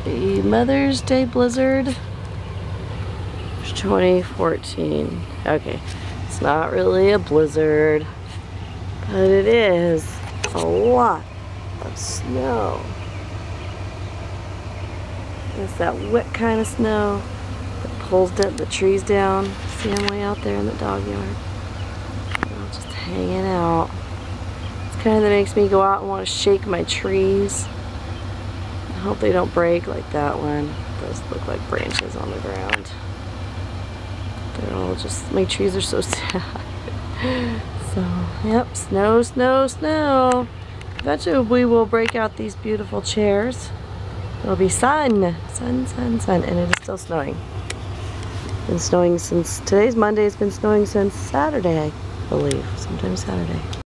a Mother's Day blizzard. 2014. Okay, it's not really a blizzard, but it is a lot of snow. It's that wet kind of snow that pulls the trees down. See, I'm way out there in the dog yard. I'm just hanging out. It's kind of that makes me go out and want to shake my trees. I hope they don't break like that one. Those look like branches on the ground. They're all just, my trees are so sad. So, yep, snow, snow, snow. Eventually we will break out these beautiful chairs. It'll be sun, sun, sun, sun, and it is still snowing. It's been snowing since, today's Monday, it's been snowing since Saturday, I believe, sometime Saturday.